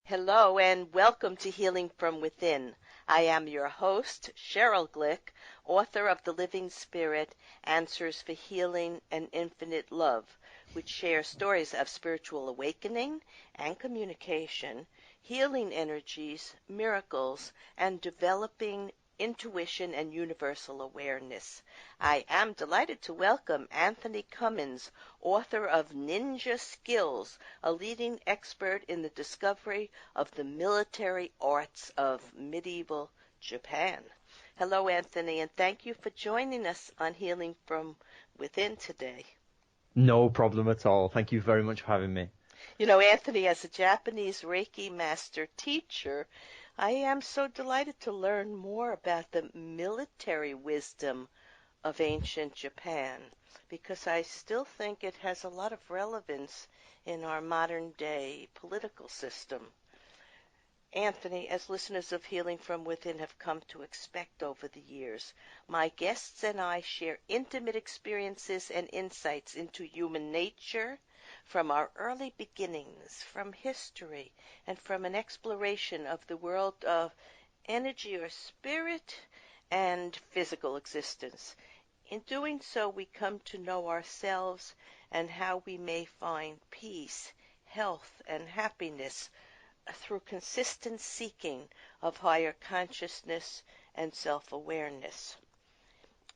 Hello and welcome to Healing from Within. I am your host, Cheryl Glick, author of The Living Spirit, Answers for Healing and Infinite Love, which shares stories of spiritual awakening and communication, healing energies, miracles, and developing intuition and universal awareness. I am delighted to welcome Anthony Cummins, author of Ninja Skills, a leading expert in the discovery of the military arts of medieval Japan. Hello, Anthony, and thank you for joining us on Healing from Within today. No problem at all. Thank you very much for having me. You know, Anthony, as a Japanese Reiki master teacher, I am so delighted to learn more about the military wisdom of ancient Japan, because I still think it has a lot of relevance in our modern day political system. Anthony, as listeners of Healing from Within have come to expect over the years, my guests and I share intimate experiences and insights into human nature, from our early beginnings, from history, and from an exploration of the world of energy or spirit and physical existence. In doing so, we come to know ourselves and how we may find peace, health, and happiness through consistent seeking of higher consciousness and self-awareness.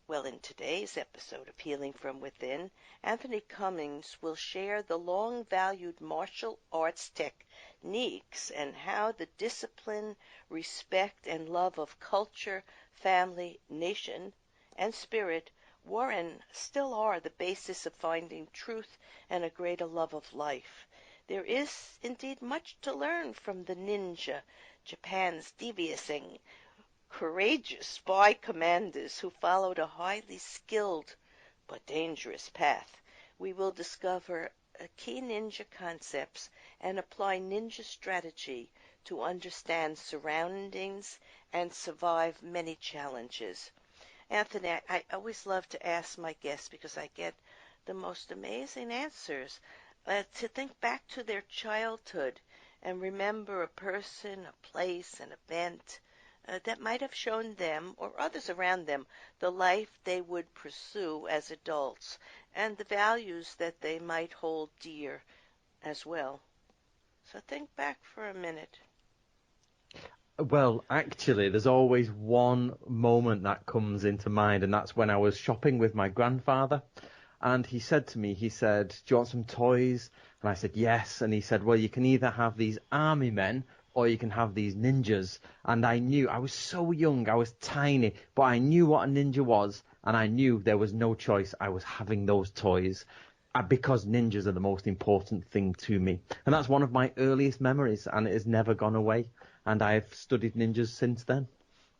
Well, in today's episode of Healing from Within, Anthony Cummins will share the long-valued martial arts techniques and how the discipline, respect, and love of culture, family, nation, and spirit were and still are the basis of finding truth and a greater love of life. There is indeed much to learn from the ninja, Japan's devious and courageous spy commanders who followed a highly skilled but dangerous path. We will discover key ninja concepts and apply ninja strategy to understand surroundings and survive many challenges. Anthony, I always love to ask my guests, because I get the most amazing answers, to think back to their childhood and remember a person, a place, an event that might have shown them or others around them the life they would pursue as adults and the values that they might hold dear as well. So think back for a minute. Well, actually, there's always one moment that comes into mind, and that's when I was shopping with my grandfather. And he said to me, do you want some toys? And I said, yes. And he said, well, you can either have these army men or you can have these ninjas. And I knew, I was so young, I was tiny, but I knew what a ninja was, and I knew there was no choice. I was having those toys because ninjas are the most important thing to me. And that's one of my earliest memories, and it has never gone away. And I've studied ninjas since then.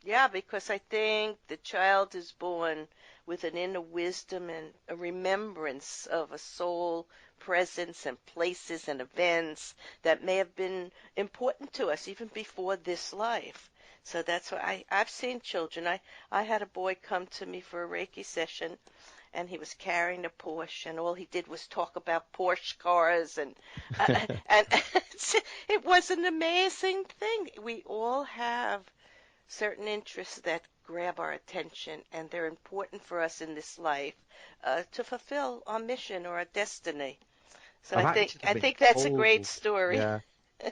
Yeah, because I think the child is born with an inner wisdom and a remembrance of a soul presence and places and events that may have been important to us even before this life. So that's why I've seen children. I had a boy come to me for a Reiki session, and he was carrying a Porsche, and all he did was talk about Porsche cars, and it was an amazing thing. We all have certain interests that grab our attention, and they're important for us in this life to fulfill our mission or our destiny. So I think that's a great story. Yeah.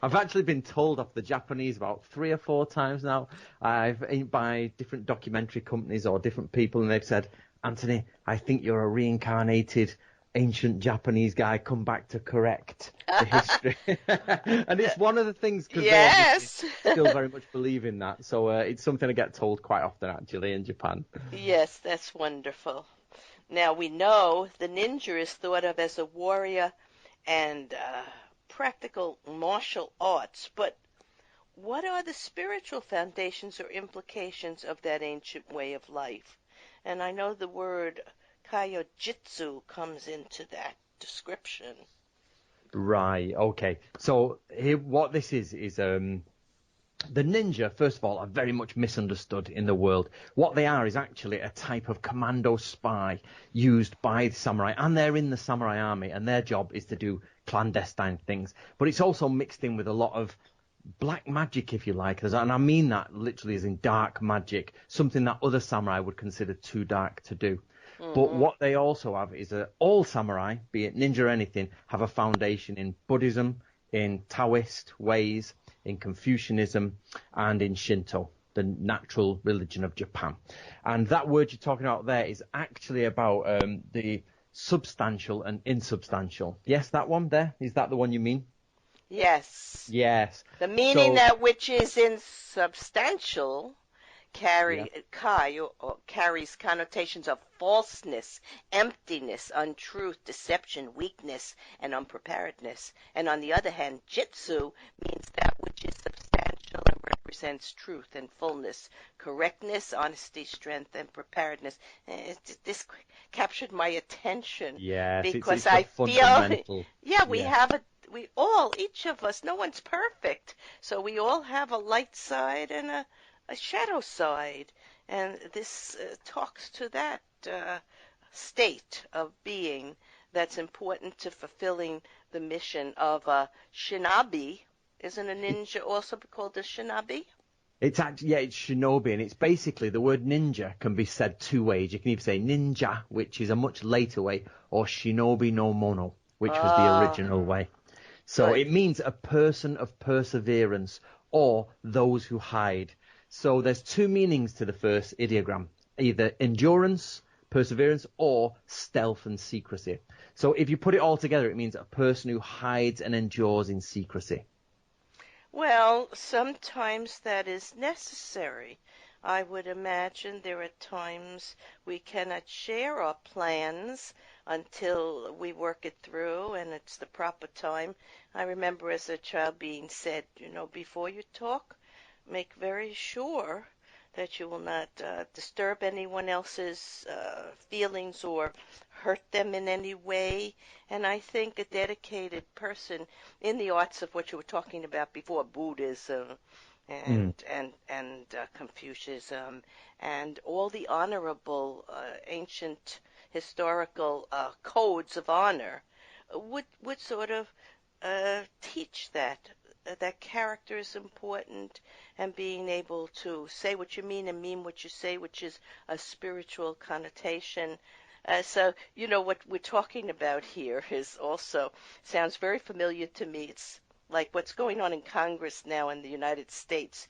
I've actually been told off the Japanese about 3 or 4 times now, by different documentary companies or different people, and they've said, Anthony, I think you're a reincarnated ancient Japanese guy, come back to correct the history. And it's one of the things, because yes, they still very much believe in that. So it's something I get told quite often, actually, in Japan. Yes, that's wonderful. Now, we know the ninja is thought of as a warrior and practical martial arts, but what are the spiritual foundations or implications of that ancient way of life? And I know the word Kyojitsu comes into that description. Right, okay. So here, what this is the ninja, first of all, are very much misunderstood in the world. What they are is actually a type of commando spy used by the samurai, and they're in the samurai army, and their job is to do clandestine things. But it's also mixed in with a lot of black magic, if you like, and I mean that literally as in dark magic, something that other samurai would consider too dark to do. But what they also have is that all samurai, be it ninja or anything, have a foundation in Buddhism, in Taoist ways, in Confucianism, and in Shinto, the natural religion of Japan. And that word you're talking about there is actually about the substantial and insubstantial. Yes, that one there? Is that the one you mean? Yes. Yes. The meaning So, that which is insubstantial yeah. carries connotations of falseness, emptiness, untruth, deception, weakness, and unpreparedness. And on the other hand, jitsu means that which is substantial and represents truth and fullness, correctness, honesty, strength, and preparedness. This captured my attention Yes, because it's the I feel, fundamental. yeah, Yeah. each of us, no one's perfect. So we all have a light side and a shadow side, and this talks to that state of being that's important to fulfilling the mission of a shinabi. Isn't a ninja also called a shinabi? It's actually, yeah, it's shinobi, and it's basically the word ninja can be said two ways. You can either say ninja, which is a much later way, or shinobi no mono, which was the Ah, original way. So good. it means a person of perseverance or those who hide. So there's two meanings to the first ideogram, either endurance, perseverance, or stealth and secrecy. So if you put it all together, it means a person who hides and endures in secrecy. Well, sometimes that is necessary. I would imagine there are times we cannot share our plans until we work it through and it's the proper time. I remember as a child being said, before you talk, make very sure that you will not disturb anyone else's feelings or hurt them in any way. And I think a dedicated person in the arts of what you were talking about before, Buddhism Mm. and Confucianism and all the honorable ancient historical codes of honor would sort of teach that character is important and being able to say what you mean and mean what you say, which is a spiritual connotation. So, what we're talking about here is also sounds very familiar to me. It's like what's going on in Congress now in the United States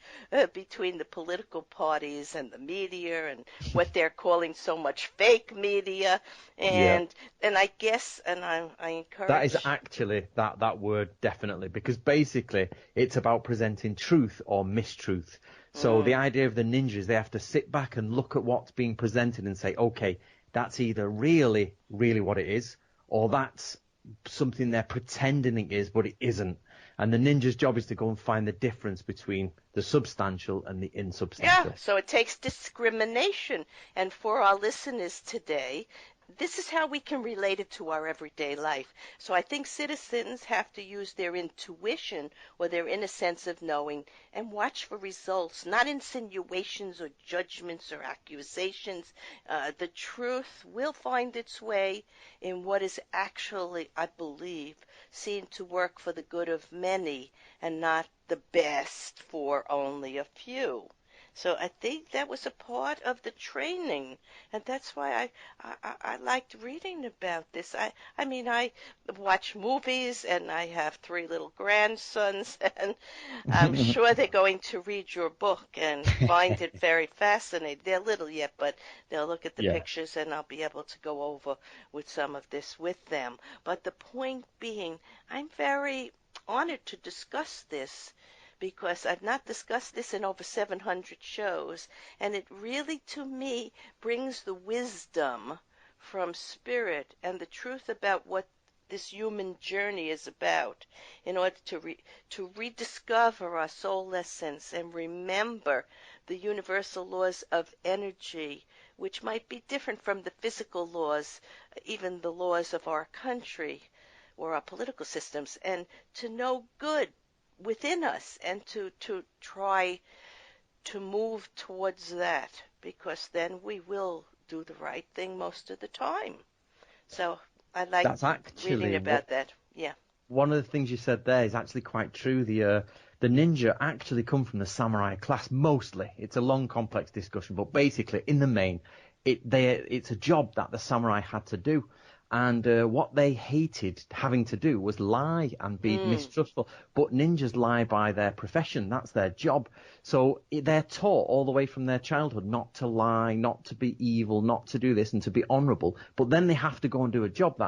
between the political parties and the media and what they're calling so much fake media. Yeah. And I guess, and I That is encourage. actually that word definitely, because basically it's about presenting truth or mistruth. So the Mm, idea of the ninjas, they have to sit back and look at what's being presented and say, okay, that's either really, really what it is, or that's something they're pretending it is, but it isn't. And the ninja's job is to go and find the difference between the substantial and the Yeah, insubstantial. so it takes discrimination. And for our listeners today, this is how we can relate it to our everyday life. So I think citizens have to use their intuition or their inner sense of knowing and watch for results, not insinuations or judgments or accusations. The truth will find its way in what is actually, I believe, seen to work for the good of many and not the best for only a few. So I think that was a part of the training, and that's why I liked reading about this. I mean, I watch movies, and I have three little grandsons, and I'm sure they're going to read your book and find it very fascinating. They're little yet, but they'll look at the Yeah. pictures, and I'll be able to go over with some of this with them. But the point being, I'm very honored to discuss this because I've not discussed this in over 700 shows, and it really, to me, brings the wisdom from spirit and the truth about what this human journey is about in order to rediscover our soul essence and remember the universal laws of energy, which might be different from the physical laws, even the laws of our country or our political systems, and to know good within us and to try to move towards that because then we will do the right thing most of the time. So I like That's reading actually what about that. Yeah. one of the things you said there is actually quite true. The The ninja actually come from the samurai class mostly. It's a long, complex discussion, but basically, in the main, it's a job that the samurai had to do. And what they hated having to do was lie and be mistrustful. But ninjas lie by their profession. That's their job. So they're taught all the way from their childhood not to lie, not to be evil, not to do this, and to be honourable. But then they have to go and do a job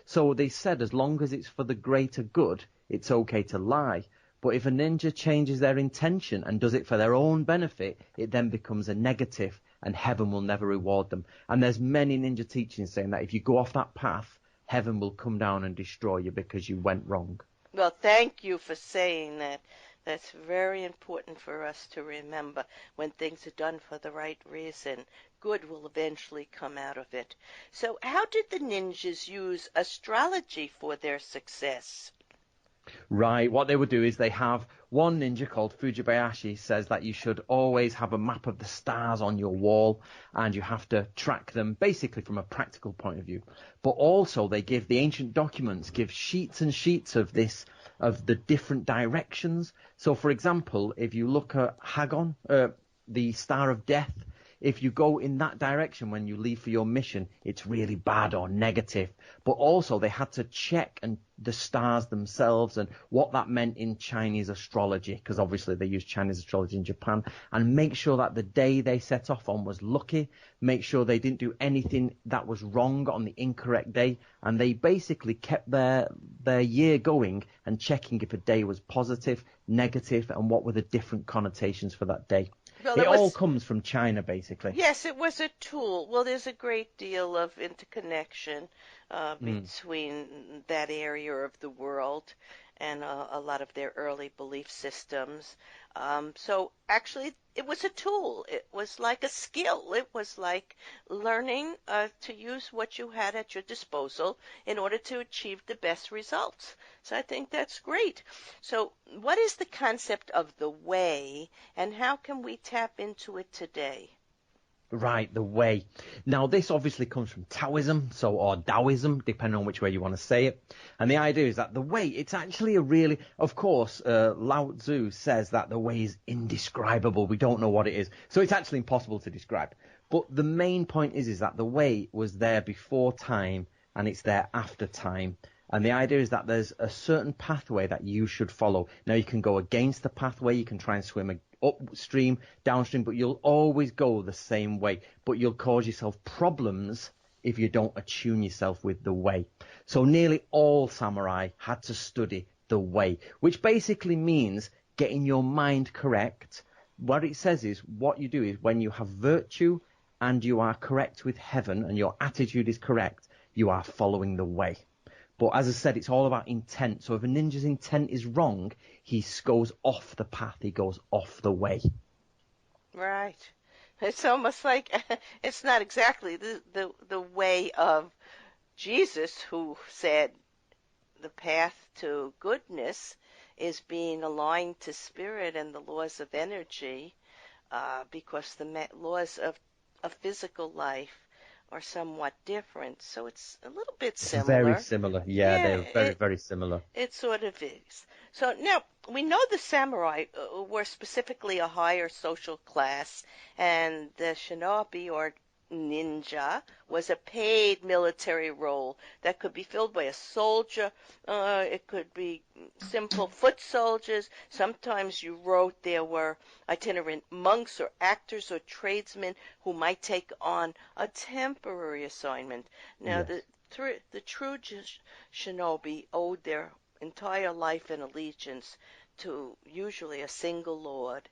so they said as long as it's for the greater good, it's okay to lie. But if a ninja changes their intention and does it for their own benefit, it then becomes a negative, and heaven will never reward them. And there's many ninja teachings saying that if you go off that path, heaven will come down and destroy you because you went wrong. Well, thank you for saying that. That's very important for us to remember. When things are done for the right reason, good will eventually come out of it. So how did the ninjas use astrology for their success? Right, what they would do is they have one ninja called Fujibayashi says that you should always have a map of the stars on your wall and you have to track them basically from a practical point of view. But also they give the ancient documents, give sheets and sheets of the different directions. So for example, if you look at Hagon, the Star of Death, if you go in that direction when you leave for your mission, it's really bad or negative. But also they had to check the stars themselves and what that meant in Chinese astrology, because obviously they use Chinese astrology in Japan, and make sure that the day they set off on was lucky, make sure they didn't do anything that was wrong on the incorrect day, and they basically kept their year going and checking if a day was positive, negative, and what were the different connotations for that day. Well, it all comes from China, basically. Yes, it was a tool. Well, there's a great deal of interconnection between that area of the world and a lot of their early belief systems. So actually, it was a tool. It was like a skill. It was like learning to use what you had at your disposal in order to achieve the best results. So I think that's great. So what is the concept of the way, and how can we tap into it today? Right, the way. Now, this obviously comes from Taoism, or Taoism, depending on which way you want to say it. And the idea is that the way, it's actually of course, Lao Tzu says that the way is indescribable. We don't know what it is. So it's actually impossible to describe. But the main point is that the way was there before time and it's there after time. And the idea is that there's a certain pathway that you should follow. Now, you can go against the pathway. You can try and swim upstream, downstream, but you'll always go the same way. But you'll cause yourself problems if you don't attune yourself with the way. So nearly all samurai had to study the way, which basically means getting your mind correct. What it says is what you do is when you have virtue and you are correct with heaven and your attitude is correct, you are following the way. But as I said, it's all about intent. So if a ninja's intent is wrong, he goes off the path. He goes off the way. Right. It's almost like it's not exactly the way of Jesus, who said the path to goodness is being aligned to spirit and the laws of energy, because the laws of physical life are somewhat different. So it's a little bit similar. Very similar. Yeah, they're very, very similar. It sort of is. So now, we know the samurai were specifically a higher social class, and the shinobi or ninja was a paid military role that could be filled by a soldier. It could be simple foot soldiers. Sometimes you wrote there were itinerant monks or actors or tradesmen who might take on a temporary assignment. Now, Yes. the true shinobi owed their entire life and allegiance to usually a single lord,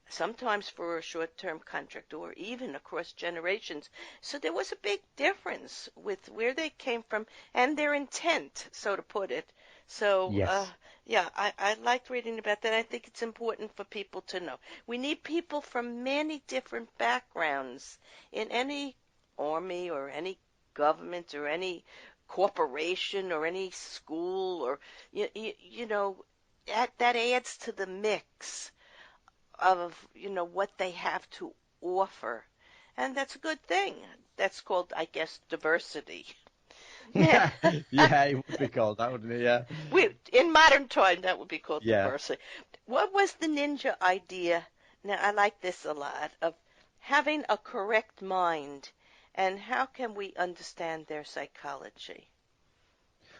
sometimes for a short-term contract or even across generations. So there was a big difference with where they came from and their intent, so to put it. So, Yes. yeah, I liked reading about that. I think it's important for people to know. We need people from many different backgrounds in any army or any government or any corporation or any school, or you know, that adds to the mix of what they have to offer, and that's a good thing. That's called, I guess, diversity. Yeah, yeah, it would be called that, wouldn't it? Yeah. In modern time, that would be called Yeah. diversity. What was the ninja idea? Now, I like this a lot of having a correct mind, and how can we understand their psychology?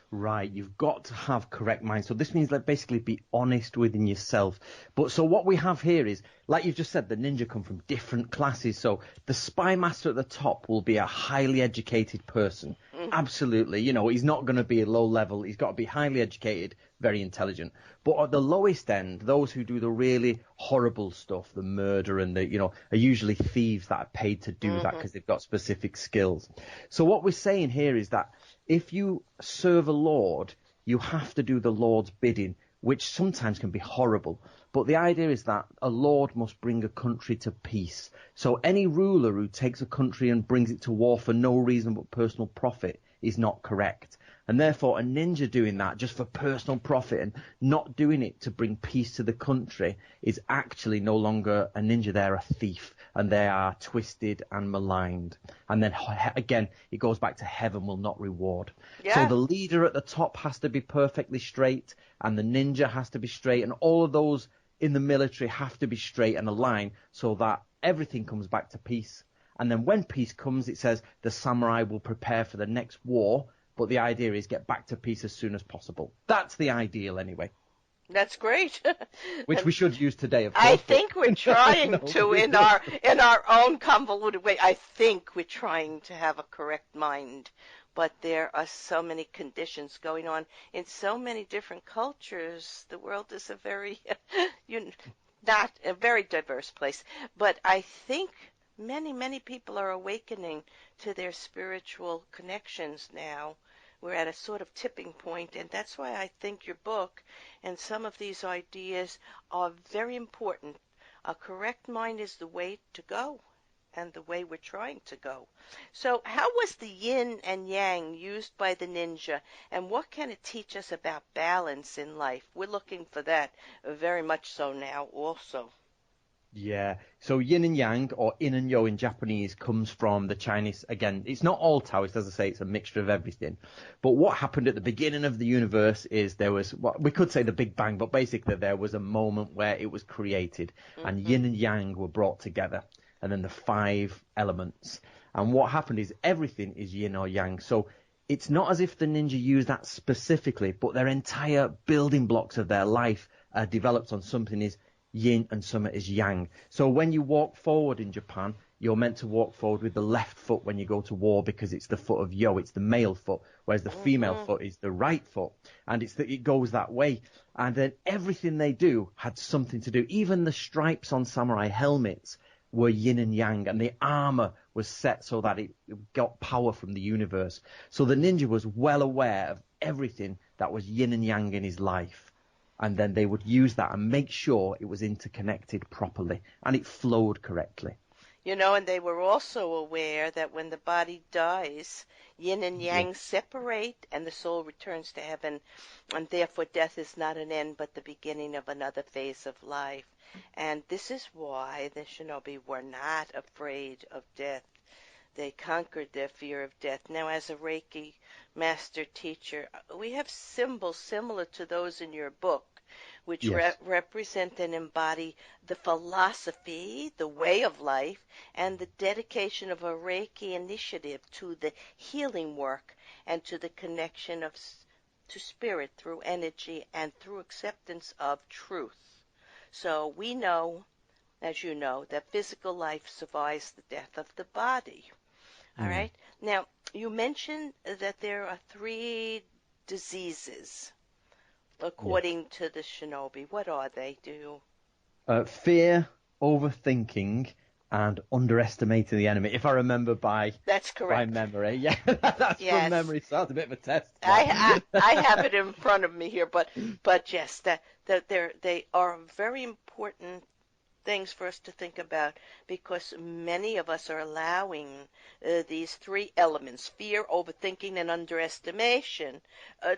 Right, you've got to have correct mind. So this means like basically be honest within yourself. But so what we have here is, like you've just said, the ninja come from different classes. So the spy master at the top will be a highly educated person. Absolutely. You know, he's not going to be low level. He's got to be highly educated, very intelligent. But at the lowest end, those who do the really horrible stuff, the murder and the, are usually thieves that are paid to do that because they've got specific skills. So what we're saying here is that if you serve a lord, you have to do the Lord's bidding, which sometimes can be horrible. But the idea is that a lord must bring a country to peace. So any ruler who takes a country and brings it to war for no reason but personal profit is not correct. And therefore, a ninja doing that just for personal profit and not doing it to bring peace to the country is actually no longer a ninja. They're a thief, and they are twisted and maligned. And then again, it goes back to heaven will not reward. Yeah. So the leader at the top has to be perfectly straight, and the ninja has to be straight, and all of those in the military have to be straight and aligned so that everything comes back to peace. And then when peace comes, it says the samurai will prepare for the next war, but the idea is get back to peace as soon as possible. That's the ideal anyway. That's great. Which we should use today, of course. I think we're trying to in our own convoluted way. I think we're trying to have a correct mind, but there are so many conditions going on in so many different cultures. The world is a very not a very diverse place, but I think many people are awakening to their spiritual connections now. We're at a sort of tipping point, and that's why I think your book and some of these ideas are very important. A correct mind is the way to go and the way we're trying to go. So how was the yin and yang used by the ninja, and what can it teach us about balance in life? We're looking for that very much so now also. Yeah. So yin and yang, or yin and yo in Japanese, comes from the Chinese. Again, it's not all Taoist, as I say, it's a mixture of everything. But what happened at the beginning of the universe is there was, what we could say the Big Bang, but basically there was a moment where it was created and yin and yang were brought together. And then the 5 elements. And what happened is everything is yin or yang. So it's not as if the ninja used that specifically, but their entire building blocks of their life are developed on something is yin and some is yang. So when you walk forward in Japan, you're meant to walk forward with the left foot when you go to war because it's the foot of yo, it's the male foot, whereas the female foot is the right foot. And it goes that way. And then everything they do had something to do. Even the stripes on samurai helmets were yin and yang, and the armor was set so that it got power from the universe. So the ninja was well aware of everything that was yin and yang in his life. And then they would use that and make sure it was interconnected properly and it flowed correctly. And they were also aware that when the body dies, yin and yang separate and the soul returns to heaven, and therefore death is not an end but the beginning of another phase of life. And this is why the shinobi were not afraid of death. They conquered their fear of death. Now, as a Reiki master teacher, we have symbols similar to those in your book, which represent and embody the philosophy, the way of life, and the dedication of a Reiki initiative to the healing work and to the connection to spirit through energy and through acceptance of truth. So we know, as you know, that physical life survives the death of the body. All right. Now, you mentioned that there are 3 diseases according to the shinobi. What are they, Fear, overthinking, and underestimating the enemy. If I remember that's correct. By memory, yeah, that's from memory. Sounds a bit of a test. I have it in front of me here, but yes, that they are very important things for us to think about, because many of us are allowing these 3 elements, fear, overthinking, and underestimation,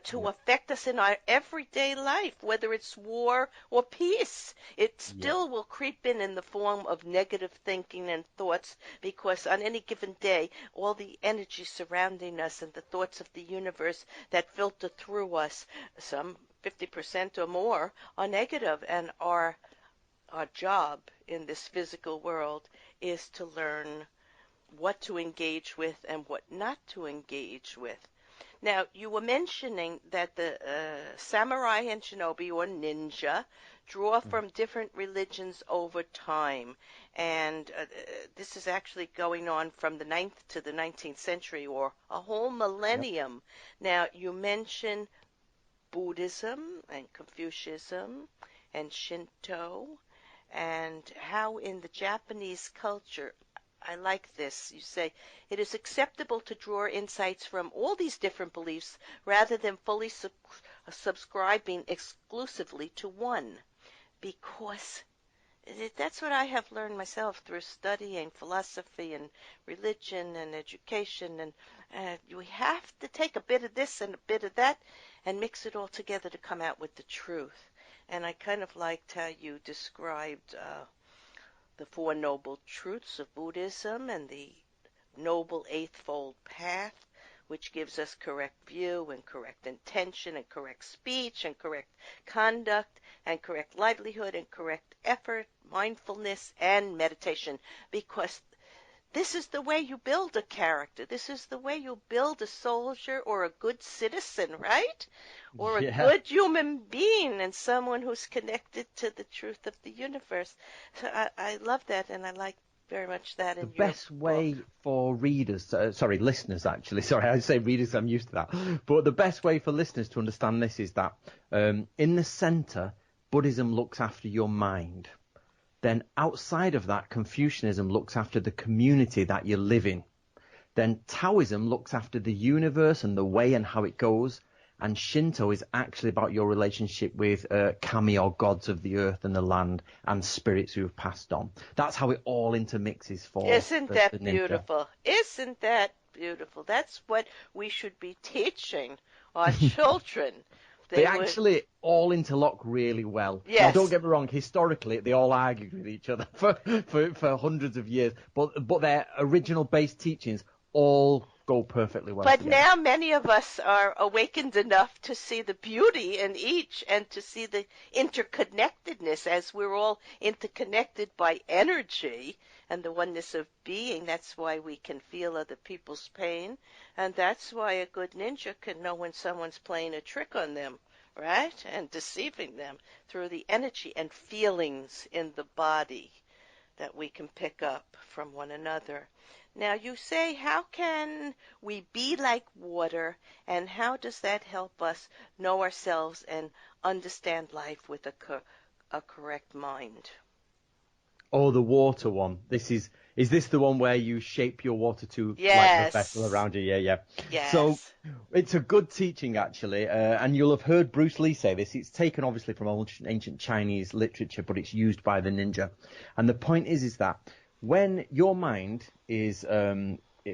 to affect us in our everyday life, whether it's war or peace. It still will creep in the form of negative thinking and thoughts, because on any given day, all the energy surrounding us and the thoughts of the universe that filter through us, some 50% or more are negative, and our job in this physical world is to learn what to engage with and what not to engage with. Now, you were mentioning that the samurai and shinobi or ninja draw from different religions over time. And this is actually going on from the 9th to the 19th century, or a whole Yep. millennium. Now, you mentioned Buddhism and Confucianism and Shinto, and how in the Japanese culture, I like this. You say it is acceptable to draw insights from all these different beliefs rather than fully subscribing exclusively to one, because that's what I have learned myself through studying philosophy and religion and education. And we have to take a bit of this and a bit of that and mix it all together to come out with the truth. And I kind of liked how you described the Four Noble Truths of Buddhism and the Noble Eightfold Path, which gives us correct view and correct intention and correct speech and correct conduct and correct livelihood and correct effort, mindfulness, and meditation, because this is the way you build a character. This is the way you build a soldier or a good citizen, right? Or a Yeah. good human being and someone who's connected to the truth of the universe. So I love that, and I like very much that The in your best book. way for readers, sorry, listeners actually, sorry, I say readers, I'm used to that. But the best way for listeners to understand this is that in the center, Buddhism looks after your mind. Then outside of that, Confucianism looks after the community that you live in. Then Taoism looks after the universe and the way and how it goes. And Shinto is actually about your relationship with kami, or gods of the earth and the land, and spirits who have passed on. That's how it all intermixes for Isn't the that ninja. beautiful? Isn't that beautiful? That's what we should be teaching our children. They They would, actually all interlock really well. Now, don't yes, get me wrong. Historically, they all argued with each other for hundreds of years, but their original base teachings all go perfectly well but together. now many of us are awakened enough to see the beauty in each and to see the interconnectedness, as we're all interconnected by energy and the oneness of being. That's why we can feel other people's pain, and that's why a good ninja can know when someone's playing a trick on them, right? And deceiving them through the energy and feelings in the body that we can pick up from one another. Now, you say, how can we be like water, and how does that help us know ourselves and understand life with a correct mind? Oh, the water one. Is this the one where you shape your water to like the vessel Yes, around you? Yeah, yeah. So yes. it's a good teaching actually, and you'll have heard Bruce Lee say this. It's taken obviously from ancient Chinese literature, but it's used by the ninja. And the point is that when your mind is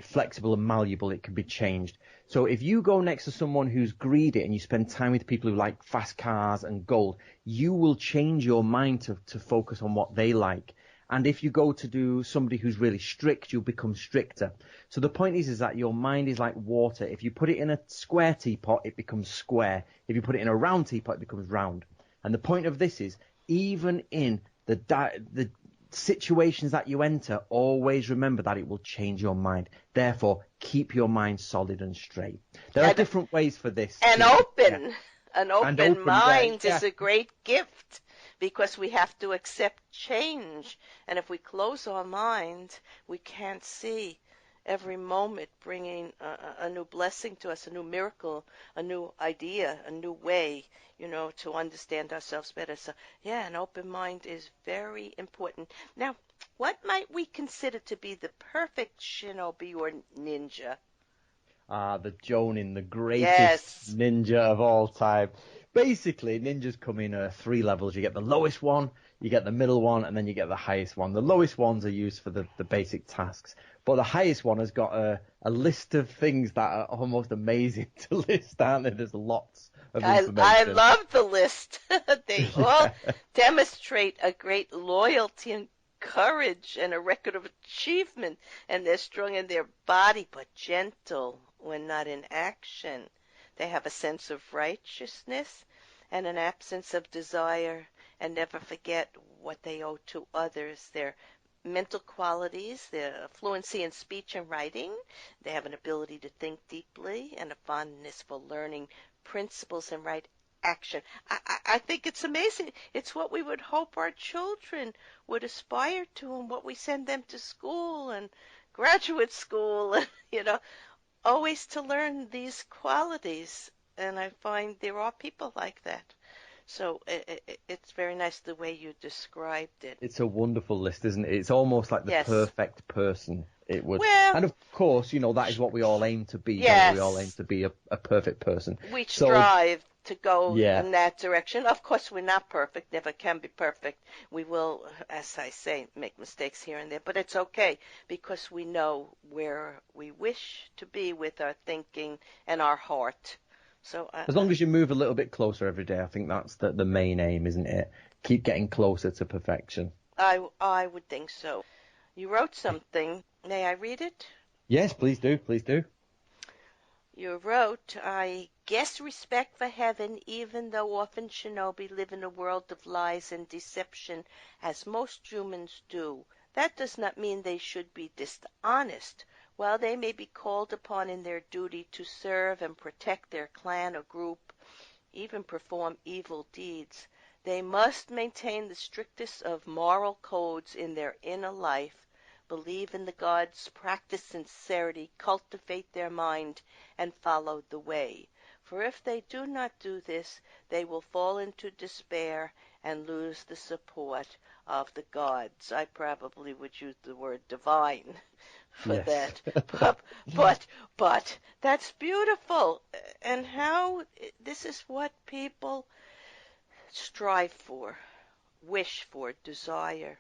flexible and malleable, it can be changed. So if you go next to someone who's greedy and you spend time with people who like fast cars and gold, you will change your mind to focus on what they like. And if you go to do somebody who's really strict, you'll become stricter. So the point is that your mind is like water. If you put it in a square teapot, it becomes square. If you put it in a round teapot, it becomes round. And the point of this is, even in the situations that you enter, always remember that it will change your mind. Therefore, keep your mind solid and straight. There are And, different ways for this. and Yeah. open. An And open open, yeah, mind yeah. is a great gift, because we have to accept change. And if we close our mind, we can't see every moment bringing a new blessing to us, a new miracle, a new idea, a new way, to understand ourselves better. So, yeah, an open mind is very important. Now, what might we consider to be the perfect shinobi or ninja? The Jonin, the greatest Yes. ninja of all time. Basically, ninjas come in three levels. You get the lowest one, you get the middle one, and then you get the highest one. The lowest ones are used for the basic tasks. But the highest one has got a list of things that are almost amazing to list, aren't there? There's lots of I information. love the list. They all demonstrate a great loyalty and courage and a record of achievement, and they're strong in their body but gentle when not in action. They have a sense of righteousness, and an absence of desire, and never forget what they owe to others. Their mental qualities, their fluency in speech and writing. They have an ability to think deeply and a fondness for learning principles and right action. I think it's amazing. It's what we would hope our children would aspire to and what we send them to school and graduate school, and, always to learn these qualities. And I find there are people like that. So it's very nice the way you described it. It's a wonderful list, isn't it? It's almost like the Yes. perfect person. It would, Well, and of course, that is what we all aim to be. Don't we? We all aim yes, to be a perfect person. we So, strive to go yeah, in that direction. Of course, we're not perfect, never can be perfect. We will, as I say, make mistakes here and there, but it's okay because we know where we wish to be with our thinking and our heart. So as long as you move a little bit closer every day, I think that's the main aim, isn't it? Keep getting closer to perfection. I would think so. You wrote something. May I read it? Yes, please do. Please do. You wrote, I guess respect for heaven, even though often shinobi live in a world of lies and deception, as most humans do. That does not mean they should be dishonest. While they may be called upon in their duty to serve and protect their clan or group, even perform evil deeds, they must maintain the strictest of moral codes in their inner life, believe in the gods, practice sincerity, cultivate their mind, and follow the way. For if they do not do this, they will fall into despair and lose the support of the gods. I probably would use the word divine for Yes. that. But that's beautiful. And how this is what people strive for, wish for, desire.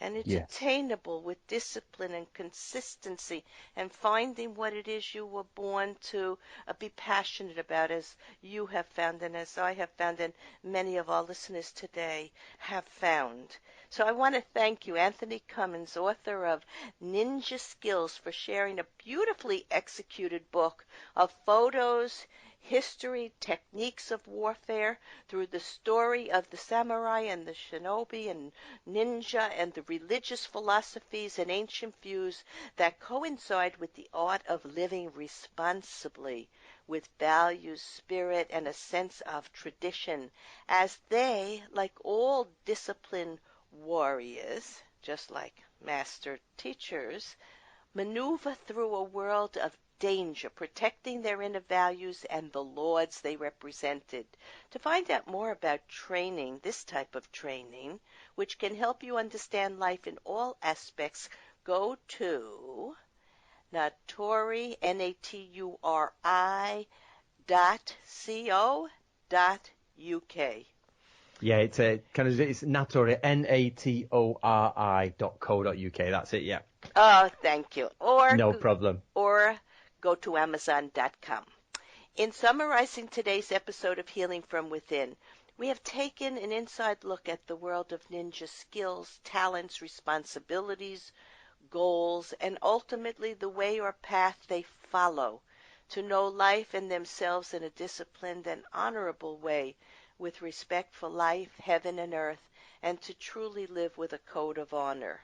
And it's Yes. attainable with discipline and consistency and finding what it is you were born to be passionate about, as you have found and as I have found and many of our listeners today have found. So I want to thank you, Anthony Cummins, author of Ninja Skills, for sharing a beautifully executed book of photos, history, techniques of warfare through the story of the samurai and the shinobi and ninja and the religious philosophies and ancient views that coincide with the art of living responsibly with values, spirit, and a sense of tradition, as they, like all disciplined warriors, just like master teachers, maneuver through a world of danger, protecting their inner values and the lords they represented. To find out more about training, this type of training, which can help you understand life in all aspects, go to Naturi, Naturi .co.uk. Yeah, it's it's Natori, natori.co.uk. That's it. Yeah. Oh, thank you. No problem. Or go to Amazon.com. In summarizing today's episode of Healing from Within, we have taken an inside look at the world of ninja skills, talents, responsibilities, goals, and ultimately the way or path they follow to know life and themselves in a disciplined and honorable way with respect for life, heaven, and earth, and to truly live with a code of honor.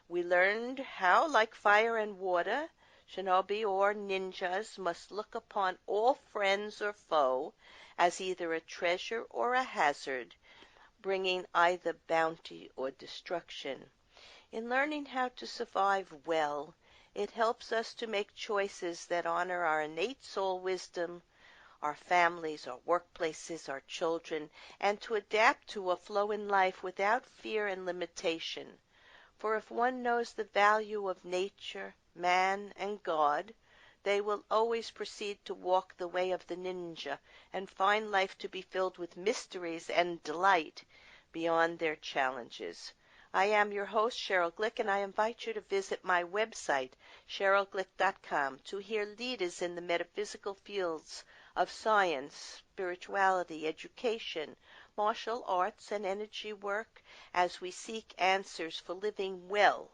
We learned how, like fire and water, shinobi or ninjas must look upon all friends or foe as either a treasure or a hazard, bringing either bounty or destruction. In learning how to survive well, it helps us to make choices that honor our innate soul wisdom, our families, our workplaces, our children, and to adapt to a flow in life without fear and limitation. For if one knows the value of nature, man, and God, they will always proceed to walk the way of the ninja and find life to be filled with mysteries and delight beyond their challenges. I am your host, Cheryl Glick, and I invite you to visit my website, CherylGlick.com, to hear leaders in the metaphysical fields of science, spirituality, education, martial arts, and energy work as we seek answers for living well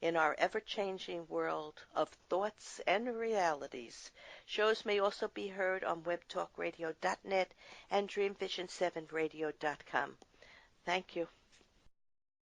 in our ever-changing world of thoughts and realities. Shows may also be heard on webtalkradio.net and dreamvision7radio.com. Thank you.